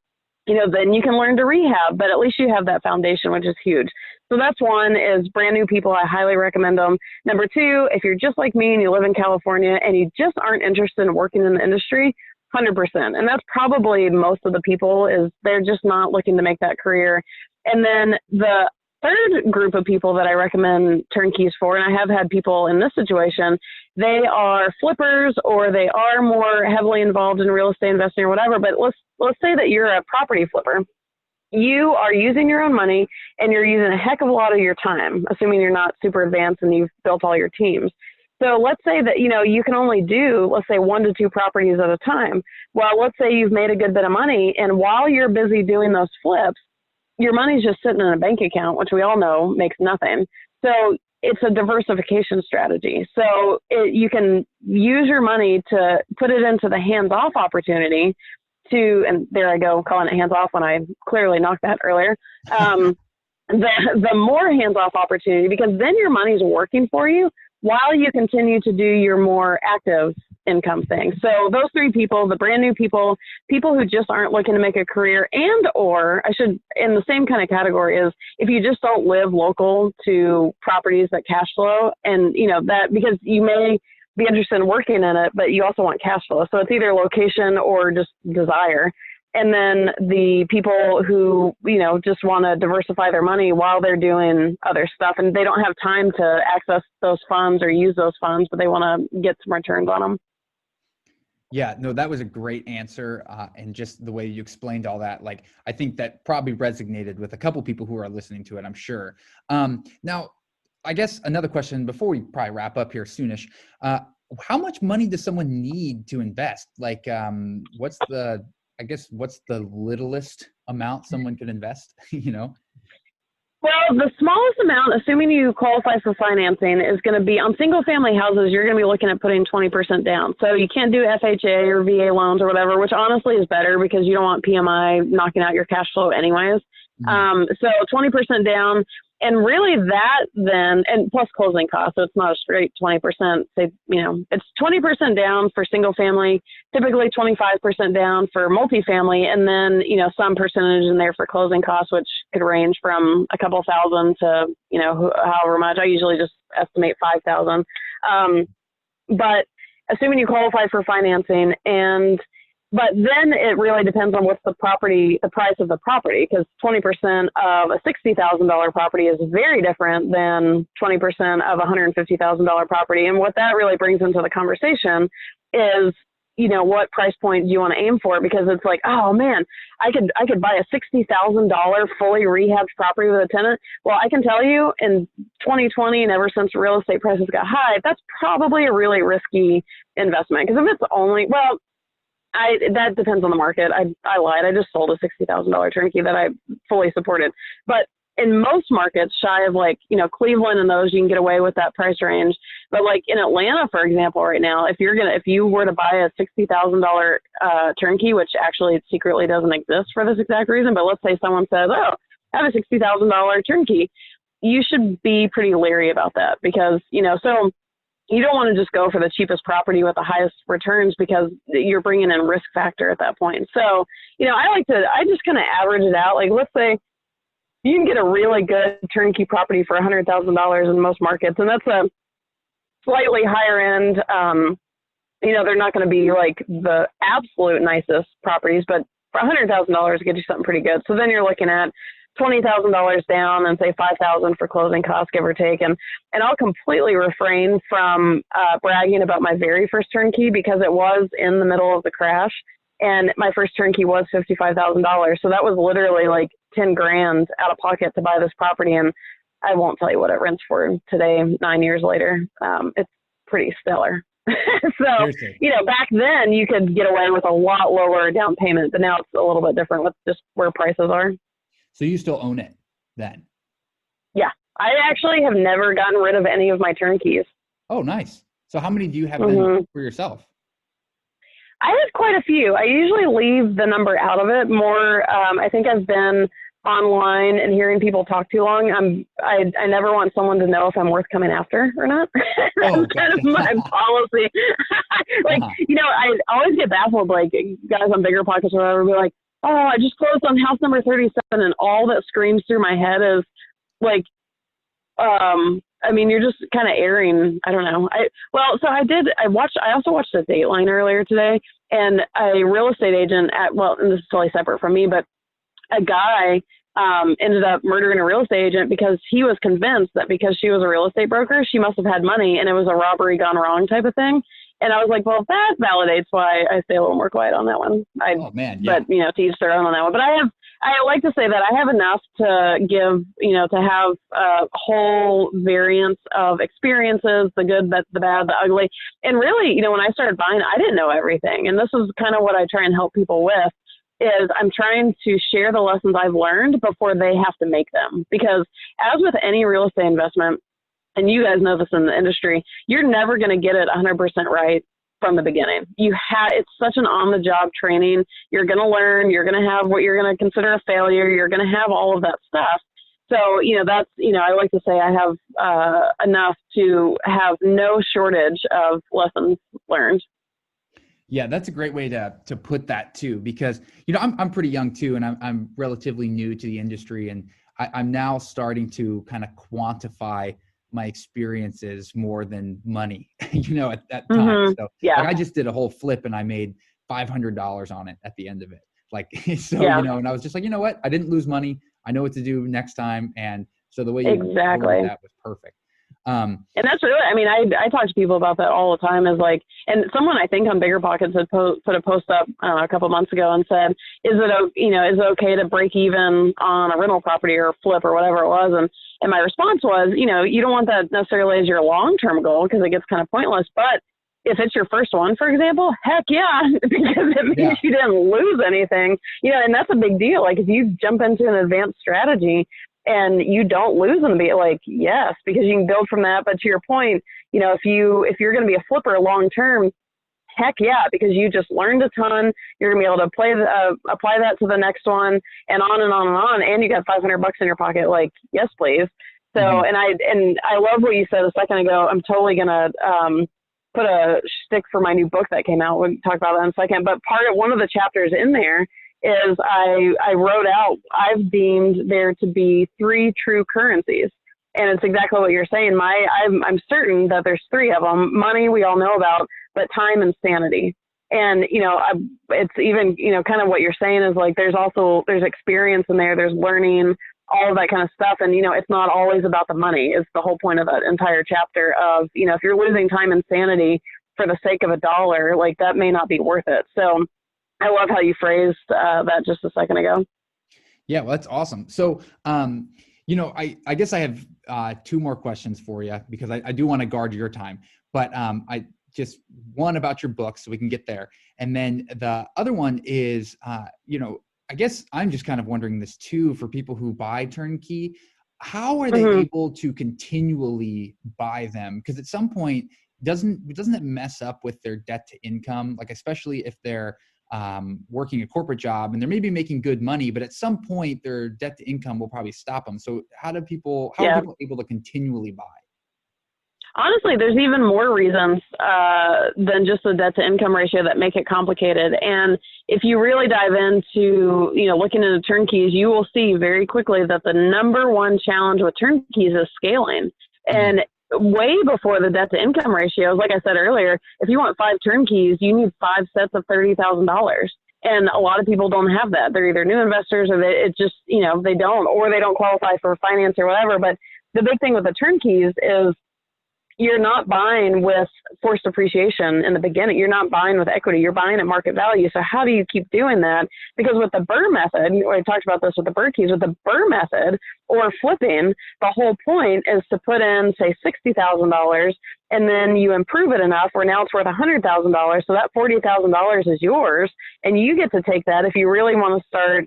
then you can learn to rehab, but at least you have that foundation, which is huge. So that's one, is brand new people. I highly recommend them. Number two, if you're just like me and you live in California and you just aren't interested in working in the industry, 100%. And that's probably most of the people, is they're just not looking to make that career. And then the third group of people that I recommend Turnkeys for, and I have had people in this situation, they are flippers, or they are more heavily involved in real estate investing or whatever. But let's say that you're a property flipper. You are using your own money and you're using a heck of a lot of your time, assuming you're not super advanced and you've built all your teams. So let's say that, you can only do, let's say 1 to 2 properties at a time. Well, let's say you've made a good bit of money, and while you're busy doing those flips, your money's just sitting in a bank account, which we all know makes nothing. So it's a diversification strategy. So you can use your money to put it into the hands-off opportunity and there I go, calling it hands-off when I clearly knocked that earlier. The more hands-off opportunity, because then your money's working for you while you continue to do your more active income thing. So those three people, the brand new people who just aren't looking to make a career, and or in the same kind of category, is if you just don't live local to properties that cash flow, and that, because you may be interested in working in it, but you also want cash flow. So it's either location or just desire. And then the people who, just want to diversify their money while they're doing other stuff, and they don't have time to access those funds or use those funds, but they want to get some returns on them. Yeah, no, that was a great answer. And just the way you explained all that, I think that probably resonated with a couple people who are listening to it, I'm sure. Now, I guess another question before we probably wrap up here soonish, how much money does someone need to invest? What's the littlest amount someone could invest, Well, the smallest amount, assuming you qualify for financing, is going to be on single family houses. You're going to be looking at putting 20% down. So you can't do FHA or VA loans or whatever, which honestly is better because you don't want PMI knocking out your cash flow anyways. So 20% down. And really that then, and plus closing costs, so it's not a straight 20%. Say, it's 20% down for single family, typically 25% down for multifamily, and then, some percentage in there for closing costs, which could range from a couple thousand to, however much. I usually just estimate 5,000. But assuming you qualify for financing but then it really depends on what's the price of the property, because 20% of a $60,000 property is very different than 20% of a $150,000 property. And what that really brings into the conversation is, what price point do you want to aim for? Because it's like, oh man, I could buy a $60,000 fully rehabbed property with a tenant. Well, I can tell you in 2020 and ever since real estate prices got high, that's probably a really risky investment. Because if it's only, that depends on the market. I lied. I just sold a $60,000 turnkey that I fully supported. But in most markets, shy of Cleveland and those, you can get away with that price range. But like in Atlanta, for example, right now, if you were to buy a $60,000 turnkey, which actually secretly doesn't exist for this exact reason, but let's say someone says, "Oh, I have a $60,000 turnkey," you should be pretty leery about that because so. You don't want to just go for the cheapest property with the highest returns because you're bringing in risk factor at that point. So, I just kind of average it out. Like, let's say you can get a really good turnkey property for $100,000 in most markets, and that's a slightly higher end. They're not going to be like the absolute nicest properties, but for $100,000 to get you something pretty good. So then you're looking at $20,000 down and say $5,000 for closing costs, give or take. And I'll completely refrain from bragging about my very first turnkey because it was in the middle of the crash. And my first turnkey was $55,000. So that was literally like 10 grand out of pocket to buy this property. And I won't tell you what it rents for today, 9 years later. It's pretty stellar. So, back then you could get away with a lot lower down payment, but now it's a little bit different with just where prices are. So you still own it then? Yeah. I actually have never gotten rid of any of my turnkeys. Oh, nice. So how many do you have then for yourself? I have quite a few. I usually leave the number out of it more. I think I've been online and hearing people talk too long. I never want someone to know if I'm worth coming after or not. That's kind of my policy. I always get baffled, like guys on Bigger Pockets or whatever, be like, "Oh, I just closed on house number 37," and all that screams through my head is like, you're just kind of airing. I don't know. I also watched a Dateline earlier today, and a real estate agent and this is totally separate from me, but a guy ended up murdering a real estate agent because he was convinced that because she was a real estate broker, she must have had money and it was a robbery gone wrong type of thing. And I was like, well, that validates why I stay a little more quiet on that one. But, to each their own on that one. But I like to say that I have enough to give, to have a whole variance of experiences, the good, the bad, the ugly. And really, when I started buying, I didn't know everything. And this is kind of what I try and help people with, is I'm trying to share the lessons I've learned before they have to make them. Because as with any real estate investment, and you guys know this in the industry, you're never going to get it 100% right from the beginning. It's such an on-the-job training. You're going to learn. You're going to have what you're going to consider a failure. You're going to have all of that stuff. So, that's, I like to say I have enough to have no shortage of lessons learned. Yeah, that's a great way to put that too, because, I'm pretty young too, and I'm relatively new to the industry, and I'm now starting to kind of quantify my experiences more than money, at that time. So I just did a whole flip and I made $500 on it at the end of it. And I was just like, you know what? I didn't lose money. I know what to do next time. And so the way you worded that was perfect. And that's really, I talk to people about that all the time, is like, and someone I think on Bigger Pockets had put a post up a couple months ago and said, is it okay to break even on a rental property or flip or whatever it was? And my response was, you don't want that necessarily as your long-term goal because it gets kind of pointless. But if it's your first one, for example, heck yeah, because it means you didn't lose anything, and that's a big deal. Like if you jump into an advanced strategy and you don't lose them, be like, yes, because you can build from that. But to your point, if you're going to be a flipper long-term, heck yeah, because you just learned a ton. You're going to be able to apply that to the next one and on and on and on. And you got $500 in your pocket. Like, yes, please. So, and I love what you said a second ago. I'm totally going to put a stick for my new book that came out. We'll talk about that in a second. But one of the chapters in there is I wrote out, I've deemed there to be 3 true currencies. And it's exactly what you're saying. I'm certain that there's 3 of them. Money, we all know about, but time and sanity. And, it's even, kind of what you're saying is like, there's experience in there, there's learning, all of that kind of stuff. And, it's not always about the money is the whole point of that entire chapter of, if you're losing time and sanity for the sake of $1, like that may not be worth it. So I love how you phrased that just a second ago. Yeah, well, that's awesome. So, I guess I have 2 more questions for you because I do want to guard your time, but I just one about your book so we can get there. And then the other one is, I guess I'm just kind of wondering this too, for people who buy Turnkey, how are they able to continually buy them? Because at some point, doesn't it mess up with their debt to income? Like, especially if they're working a corporate job and they're maybe making good money, but at some point their debt to income will probably stop them. So how are people able to continually buy? Honestly, there's even more reasons than just the debt to income ratio that make it complicated. And if you really dive into, looking into Turnkeys, you will see very quickly that the number one challenge with Turnkeys is scaling. And way before the debt to income ratios, like I said earlier, if you want 5 Turnkeys, you need 5 sets of $30,000. And a lot of people don't have that. They're either new investors or they don't qualify for finance or whatever. But the big thing with the Turnkeys is you're not buying with forced appreciation in the beginning. You're not buying with equity. You're buying at market value. So how do you keep doing that? Because with the Burr method, I talked about this with the Burr keys, with the Burr method or flipping, the whole point is to put in, say, $60,000, and then you improve it enough where now it's worth $100,000. So that $40,000 is yours, and you get to take that if you really want to start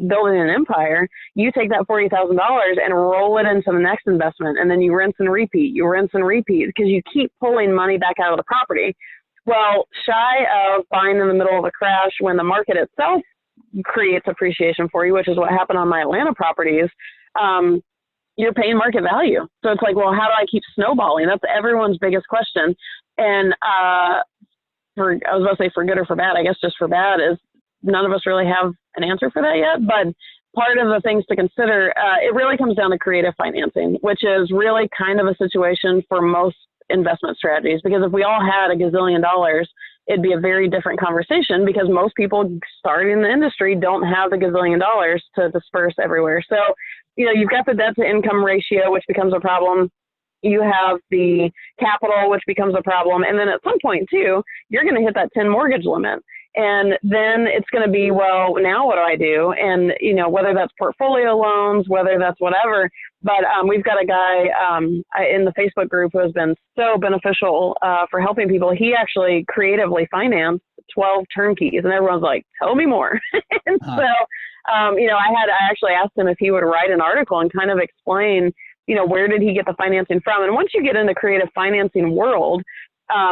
building an empire. You take that $40,000 and roll it into the next investment, and then you rinse and repeat. Because you keep pulling money back out of the property. Well, shy of buying in the middle of a crash when the market itself creates appreciation for you, which is what happened on my Atlanta properties, you're paying market value. So it's like, well, how do I keep snowballing? That's everyone's biggest question. And I was about to say for good or for bad, I guess just for bad is none of us really have an answer for that yet. But part of the things to consider, it really comes down to creative financing, which is really kind of a situation for most investment strategies. Because if we all had $1 gazillion, it'd be a very different conversation because most people starting in the industry don't have the $1 gazillion to disperse everywhere. So, you've got the debt to income ratio, which becomes a problem. You have the capital, which becomes a problem. And then at some point too, you're going to hit that 10 mortgage limit. And then it's going to be, well, now what do I do? And, whether that's portfolio loans, whether that's whatever. But we've got a guy in the Facebook group who has been so beneficial for helping people. He actually creatively financed 12 Turnkeys, and everyone's like, tell me more. And so, I actually asked him if he would write an article and kind of explain, where did he get the financing from? And once you get in the creative financing world,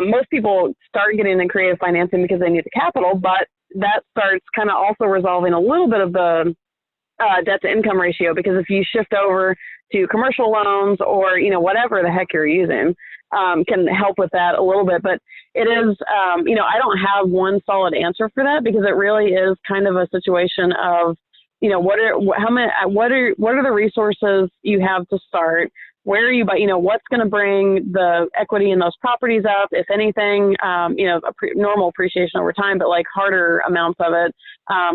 most people start getting into creative financing because they need the capital, but that starts kind of also resolving a little bit of the debt to income ratio, because if you shift over to commercial loans or, whatever the heck you're using, can help with that a little bit. But it is, I don't have one solid answer for that because it really is kind of a situation of, what are the resources you have to start? Where are you, what's going to bring the equity in those properties up, if anything, normal appreciation over time, but like harder amounts of it,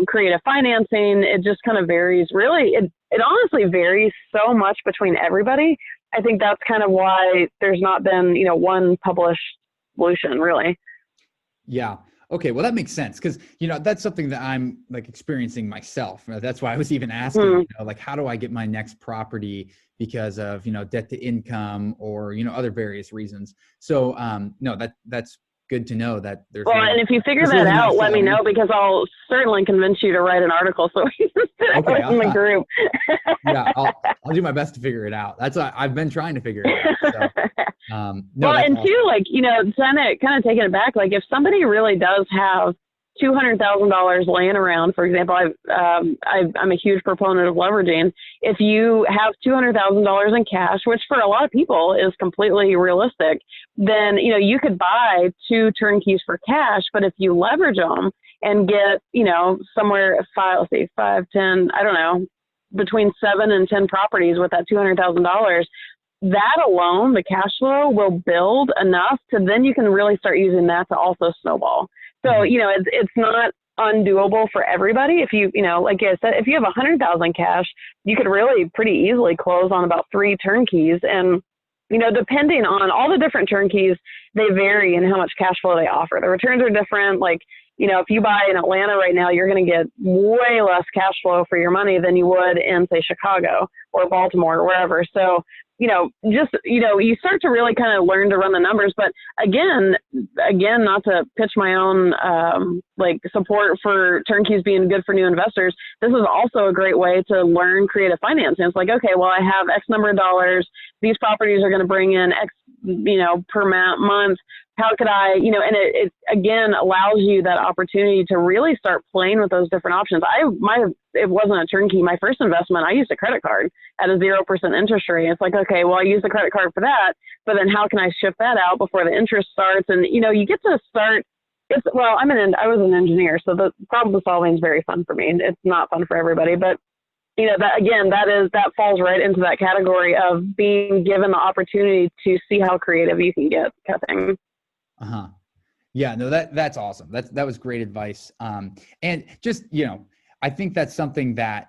creative financing, it just kind of varies. Really, it honestly varies so much between everybody. I think that's kind of why there's not been, one published solution, really. Yeah. Okay. Well, that makes sense. Cause that's something that I'm like experiencing myself. That's why I was even asking, how do I get my next property because of, debt to income or, other various reasons. So, no, that's good to know that there's. Well, and if you figure that out, let me know because I'll certainly convince you to write an article so we can sit out in the group. Yeah, I'll do my best to figure it out. That's what I've been trying to figure it out. So, well, and awesome. Too, kind of taking it back, like if somebody really does have $200,000 laying around, for example, I'm a huge proponent of leveraging. If you have $200,000 in cash, which for a lot of people is completely realistic, then, you know, you could buy 2 turnkeys for cash. But if you leverage them and get, you know, somewhere 5, 10, I don't know, between 7 and 10 properties with that $200,000, that alone, the cash flow will build enough to then you can really start using that to also snowball. So, you know, it's not undoable for everybody. If you know, like I said, if you have 100,000 cash, you could really pretty easily close on about 3 turnkeys. And, you know, depending on all the different turnkeys, they vary in how much cash flow they offer. The returns are different. Like, you know, if you buy in Atlanta right now, you're going to get way less cash flow for your money than you would in, say, Chicago or Baltimore or wherever. So, you know, just, you know, you start to really kind of learn to run the numbers. But again, not to pitch my own like support for turnkeys being good for new investors, this is also a great way to learn creative financing. It's like, okay, well, I have X number of dollars. These properties are going to bring in X, you know, per month. How could I, you know, and it again allows you that opportunity to really start playing with those different options. It wasn't a turnkey. My first investment, I used a credit card at a 0% interest rate. It's like, okay, well, I use the credit card for that, but then how can I shift that out before the interest starts? And, you know, you get to start, I was an engineer, so the problem solving is very fun for me. It's not fun for everybody, but you know, that falls right into that category of being given the opportunity to see how creative you can get kind of thing. Uh-huh. Yeah, no, that's awesome. That was great advice. And just, you know, I think that's something that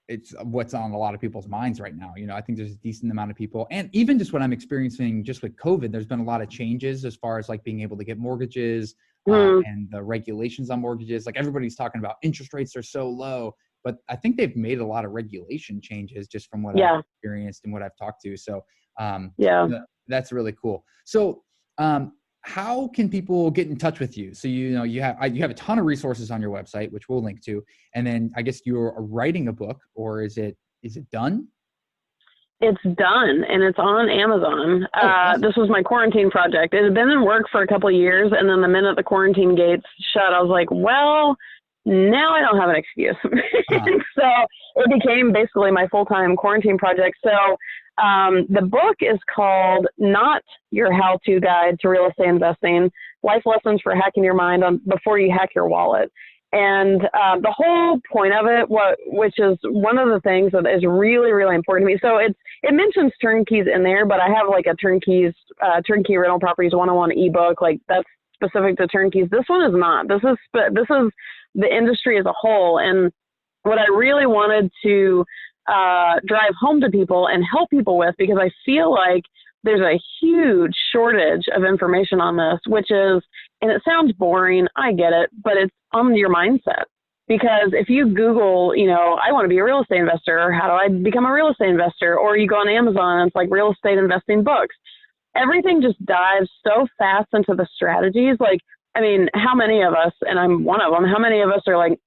it's what's on a lot of people's minds right now. You know, I think there's a decent amount of people, and even just what I'm experiencing just with COVID, there's been a lot of changes as far as like being able to get mortgages and the regulations on mortgages. Like everybody's talking about interest rates are so low, but I think they've made a lot of regulation changes just from what I've experienced and what I've talked to. So that's really cool. So how can people get in touch with you? So, you know, you have a ton of resources on your website, which we'll link to. And then I guess you're writing a book, or is it done? It's done and it's on Amazon. Awesome. This was my quarantine project. It had been in work for a couple of years. And then the minute the quarantine gates shut, I was like, well, now I don't have an excuse. So it became basically my full-time quarantine project. So the book is called Not Your How-To Guide to Real Estate Investing, Life Lessons for Hacking Your Mind Before You Hack Your Wallet. And the whole point of it, which is one of the things that is really, really important to me. So it mentions turnkeys in there, but I have like a Turnkey Rental Properties 101 ebook, like that's specific to turnkeys. This one is not. This is the industry as a whole. And what I really wanted to drive home to people and help people with, because I feel like there's a huge shortage of information on this, which is, and it sounds boring, I get it, but it's on your mindset. Because if you Google, you know, I want to be a real estate investor, or how do I become a real estate investor? Or you go on Amazon and it's like real estate investing books. Everything just dives so fast into the strategies. Like, I mean, how many of us, and I'm one of them, how many of us are like,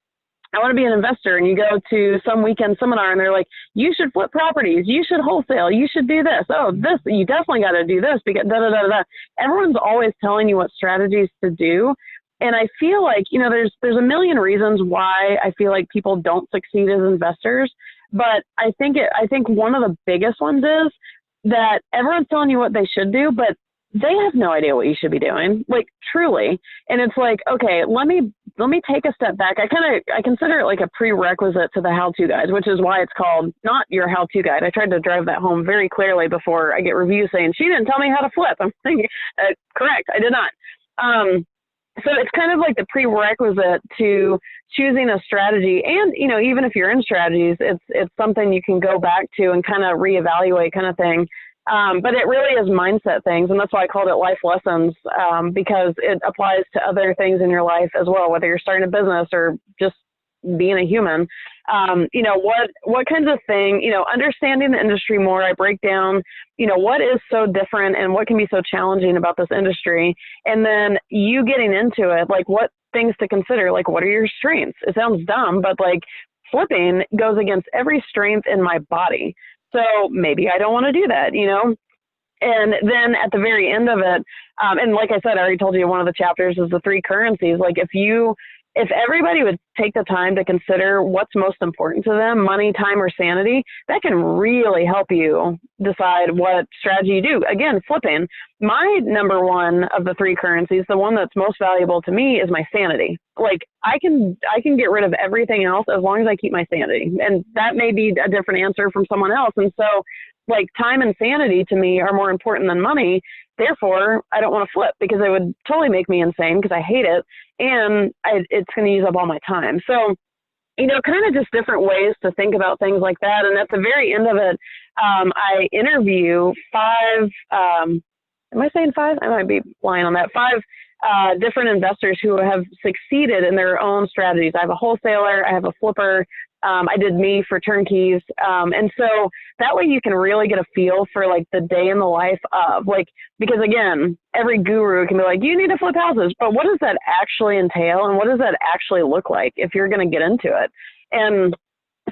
I want to be an investor, and you go to some weekend seminar and they're like, you should flip properties, you should wholesale, you should do this. Oh, this, you definitely got to do this because da, da, da, da. Everyone's always telling you what strategies to do. And I feel like, you know, there's a million reasons why I feel like people don't succeed as investors. But I think one of the biggest ones is that everyone's telling you what they should do, but they have no idea what you should be doing, like truly. And it's like, okay, let me take a step back. I consider it like a prerequisite to the how-to guides, which is why it's called Not Your How-To Guide. I tried to drive that home very clearly before I get reviews saying, she didn't tell me how to flip. I'm thinking, correct, I did not. So it's kind of like the prerequisite to choosing a strategy. And, you know, even if you're in strategies, it's something you can go back to and kind of reevaluate kind of thing. But it really is mindset things. And that's why I called it life lessons, because it applies to other things in your life as well, whether you're starting a business or just being a human. You know, what kinds of thing, you know, understanding the industry more, I break down, you know, what is so different and what can be so challenging about this industry. And then you getting into it, like what things to consider, like what are your strengths? It sounds dumb, but like flipping goes against every strength in my body. So maybe I don't want to do that, you know? And then at the very end of it, and like I said, I already told you one of the chapters is the three currencies. Like if everybody would take the time to consider what's most important to them, money, time, or sanity, that can really help you decide what strategy you do. Again, flipping. My number one of the three currencies, the one that's most valuable to me, is my sanity. Like I can get rid of everything else as long as I keep my sanity. And that may be a different answer from someone else. And so like time and sanity to me are more important than money. Therefore, I don't want to flip because it would totally make me insane because I hate it. And it's going to use up all my time. So, kind of just different ways to think about things like that. And at the very end of it, I interview five, am I saying five? I might be lying on that. Five different investors who have succeeded in their own strategies. I have a wholesaler, I have a flipper, I did me for Turnkeys. And so that way you can really get a feel for like the day in the life of like, because again, every guru can be like, you need to flip houses, but what does that actually entail? And what does that actually look like if you're going to get into it? And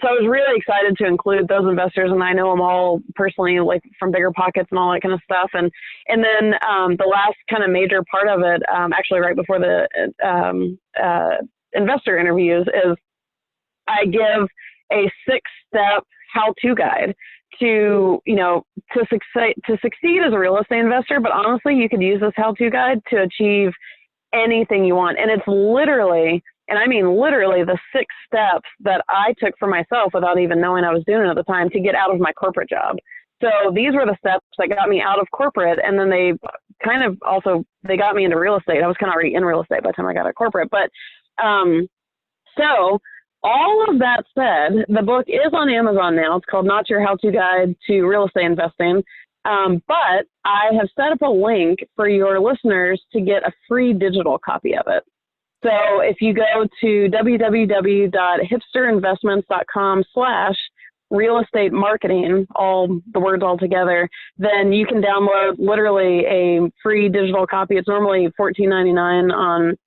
so I was really excited to include those investors, and I know them all personally, like from Bigger Pockets and all that kind of stuff. And then the last kind of major part of it, actually right before the investor interviews, is I give a 6-step how-to guide to succeed as a real estate investor. But honestly, you could use this how-to guide to achieve anything you want. And it's literally, and I mean literally, the 6 steps that I took for myself without even knowing I was doing it at the time to get out of my corporate job. So these were the steps that got me out of corporate. And then they got me into real estate. I was kind of already in real estate by the time I got out of corporate. But so all of that said, the book is on Amazon now. It's called Not Your How-To Guide to Real Estate Investing. But I have set up a link for your listeners to get a free digital copy of it. So if you go to www.hipsterinvestments.com/real estate marketing, all the words all together, then you can download literally a free digital copy. It's normally $14.99 on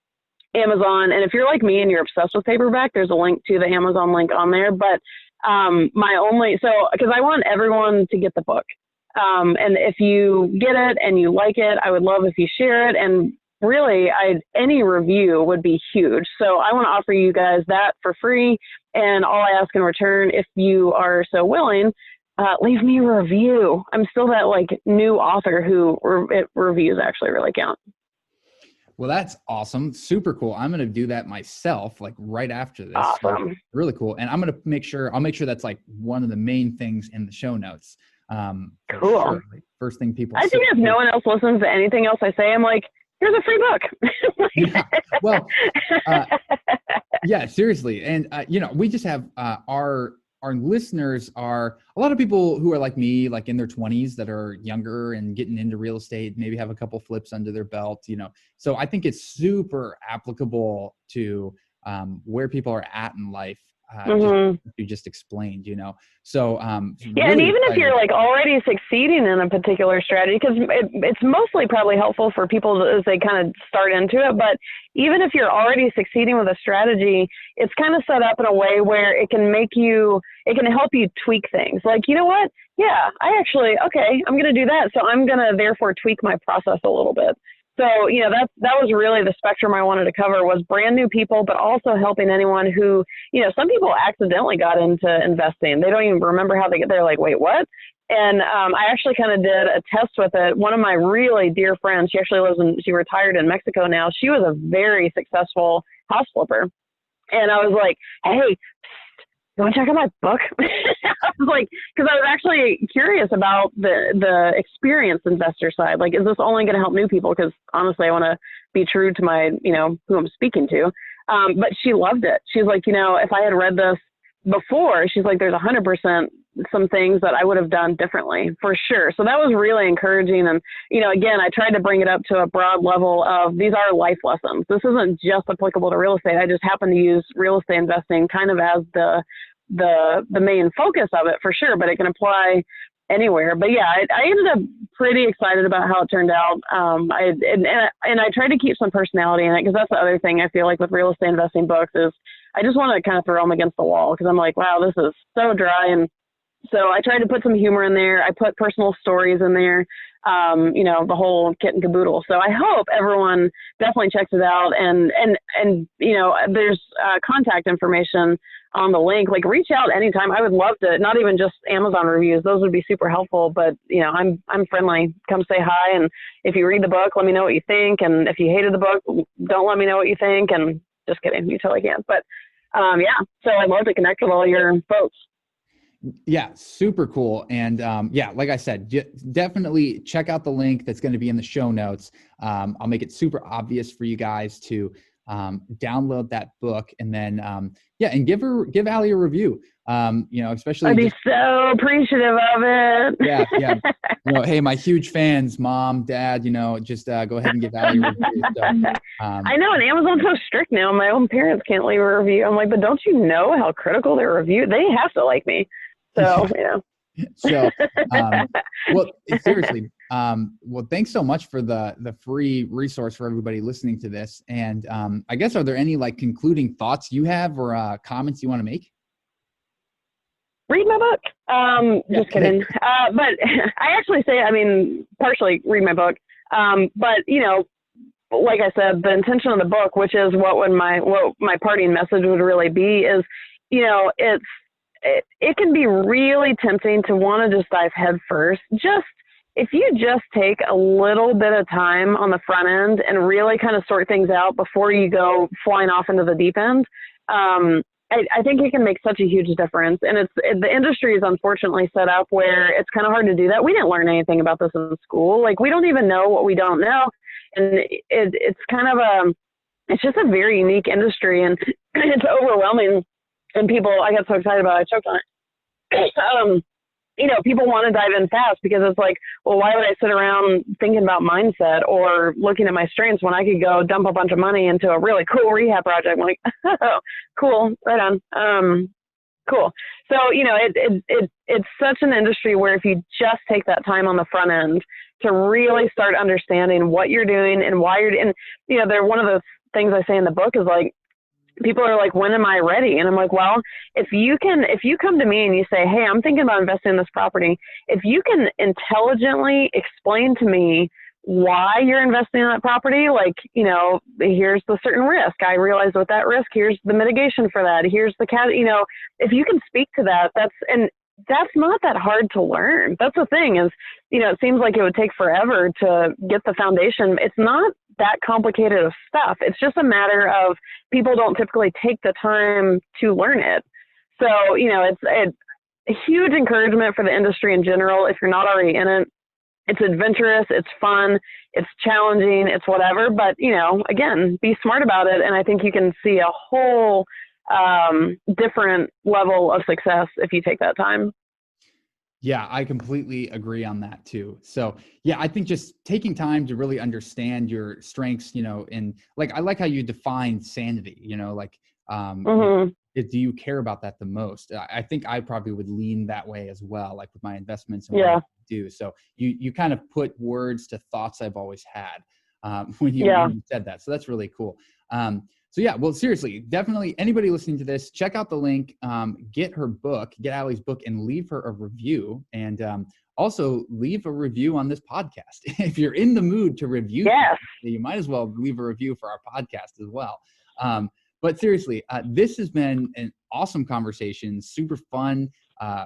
Amazon. And if you're like me and you're obsessed with paperback, there's a link to the Amazon link on there. But because I want everyone to get the book. And if you get it and you like it, I would love if you share it. And really, any review would be huge. So I want to offer you guys that for free. And all I ask in return, if you are so willing, leave me a review. I'm still that like new author who reviews actually really count. Well, that's awesome. Super cool. I'm going to do that myself, like right after this. Awesome. So, really cool. And I'll make sure that's like one of the main things in the show notes. Cool. Sure. Like, first thing people I think if no one else listens to anything else I say, I'm like, here's a free book. Yeah. Well, yeah, seriously. And, we just have our listeners are a lot of people who are like me, like in their 20s that are younger and getting into real estate, maybe have a couple flips under their belt, So I think it's super applicable to where people are at in life. You just explained, So yeah, really and even if you're like already succeeding in a particular strategy, because it's mostly probably helpful for people as they kind of start into it. But even if you're already succeeding with a strategy, it's kind of set up in a way where it can help you tweak things. Like, you know what? Yeah, I'm going to do that. So I'm going to therefore tweak my process a little bit. So, that was really the spectrum I wanted to cover, was brand new people, but also helping anyone who, some people accidentally got into investing. They don't even remember how they're like, wait, what? And I actually kind of did a test with it. One of my really dear friends, she retired in Mexico now. She was a very successful house flipper. And I was like, hey, you want to check out my book? I was like, because I was actually curious about the experienced investor side. Like, is this only going to help new people? Because honestly, I want to be true to my, who I'm speaking to. But she loved it. She's like, if I had read this before, she's like, there's 100% some things that I would have done differently for sure. So that was really encouraging. And, again, I tried to bring it up to a broad level of these are life lessons. This isn't just applicable to real estate. I just happen to use real estate investing kind of as the main focus of it for sure, but it can apply anywhere. But yeah, I ended up pretty excited about how it turned out. I tried to keep some personality in it, because that's the other thing I feel like with real estate investing books is I just want to kind of throw them against the wall, because I'm like, wow, this is so dry and So I tried to put some humor in there. I put personal stories in there, the whole kit and caboodle. So I hope everyone definitely checks it out. And there's contact information on the link. Like, reach out anytime. I would love to, not even just Amazon reviews. Those would be super helpful, but I'm friendly. Come say hi. And if you read the book, let me know what you think. And if you hated the book, don't let me know what you think. And just kidding. You totally can. But so I'd love to connect with all your folks. Yeah, super cool. And like I said, definitely check out the link that's going to be in the show notes. I'll make it super obvious for you guys to download that book, and then and give Ali a review. Especially I'd be so appreciative of it. Yeah. Hey, my huge fans, mom, dad, just go ahead and give Ali a review. So, I know, and Amazon's so strict now. My own parents can't leave a review. I'm like, but don't you know how critical their review? They have to like me. So, So, well, seriously, thanks so much for the free resource for everybody listening to this. And I guess, are there any concluding thoughts you have or comments you want to make? Read my book. Just kidding. But I actually say, partially read my book. But like I said, the intention of the book, which is what my parting message would really be, is, it can be really tempting to want to just dive head first. If you just take a little bit of time on the front end and really kind of sort things out before you go flying off into the deep end, I think it can make such a huge difference. And the industry is unfortunately set up where it's kind of hard to do that. We didn't learn anything about this in school. We don't even know what we don't know. And it's kind of it's just a very unique industry, and it's overwhelming. And people, I got so excited about it, I choked on it. People want to dive in fast because it's like, well, why would I sit around thinking about mindset or looking at my strengths when I could go dump a bunch of money into a really cool rehab project? I'm like, oh, cool, right on. Cool. So, it's such an industry where if you just take that time on the front end to really start understanding what you're doing and why you're, and, they're one of the things I say in the book is people are like, when am I ready? And I'm like, well, if you come to me and you say, hey, I'm thinking about investing in this property, if you can intelligently explain to me why you're investing in that property, here's the certain risk. I realize with that risk, here's the mitigation for that. Here's the if you can speak to that, that's not that hard to learn. That's the thing is, it seems like it would take forever to get the foundation. It's not that complicated of stuff. It's just a matter of people don't typically take the time to learn it. So, it's a huge encouragement for the industry in general. If you're not already in it, it's adventurous, it's fun, it's challenging, it's whatever. But, again, be smart about it. And I think you can see a whole different level of success if you take that time. Yeah, I completely agree on that too. So yeah, I think just taking time to really understand your strengths, and I like how you define sanity, do you care about that the most? I think I probably would lean that way as well, with my investments and what I do. So you kind of put words to thoughts I've always had when you said that. So that's really cool. So yeah, well, seriously, definitely anybody listening to this, check out the link, get Ali's book, and leave her a review. And also leave a review on this podcast. If you're in the mood to review, you might as well leave a review for our podcast as well. But seriously, this has been an awesome conversation, super fun,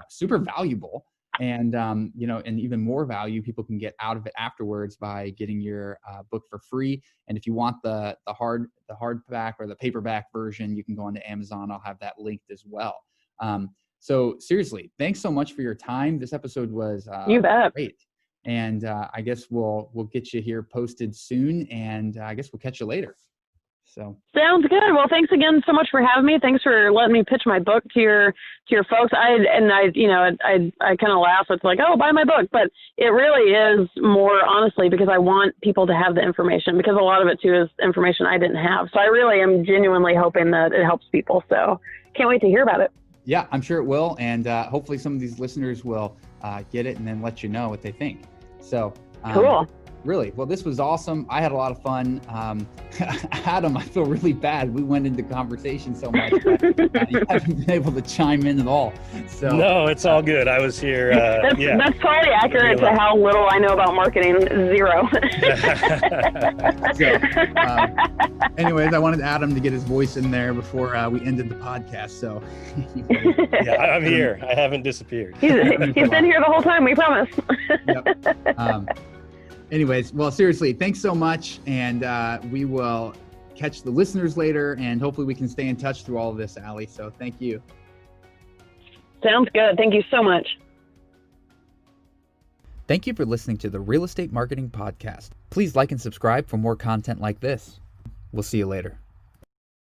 super valuable. And, and even more value people can get out of it afterwards by getting your book for free. And if you want the hardback or the paperback version, you can go onto Amazon. I'll have that linked as well. So seriously, thanks so much for your time. This episode was great. And I guess we'll get you here posted soon. And I guess we'll catch you later. So sounds good. Well, thanks again so much for having me. Thanks for letting me pitch my book to your folks. I kind of laugh. It's like, oh, buy my book, but it really is more honestly because I want people to have the information, because a lot of it too is information I didn't have. So I really am genuinely hoping that it helps people. So can't wait to hear about it. Yeah, I'm sure it will. And hopefully some of these listeners will get it and then let you know what they think. So cool. really. Well, this was awesome. I had a lot of fun. Adam, I feel really bad. We went into conversation so much, but you haven't been able to chime in at all. So No, it's all good. I was here. That's totally accurate to how little I know about marketing. Zero. So, anyways, I wanted Adam to get his voice in there before we ended the podcast. So, yeah, I'm here. I haven't disappeared. He's been here the whole time. We promise. Yep. Anyways, well, seriously, thanks so much. And we will catch the listeners later, and hopefully we can stay in touch through all of this, Ali. So thank you. Sounds good. Thank you so much. Thank you for listening to the Real Estate Marketing Podcast. Please like and subscribe for more content like this. We'll see you later.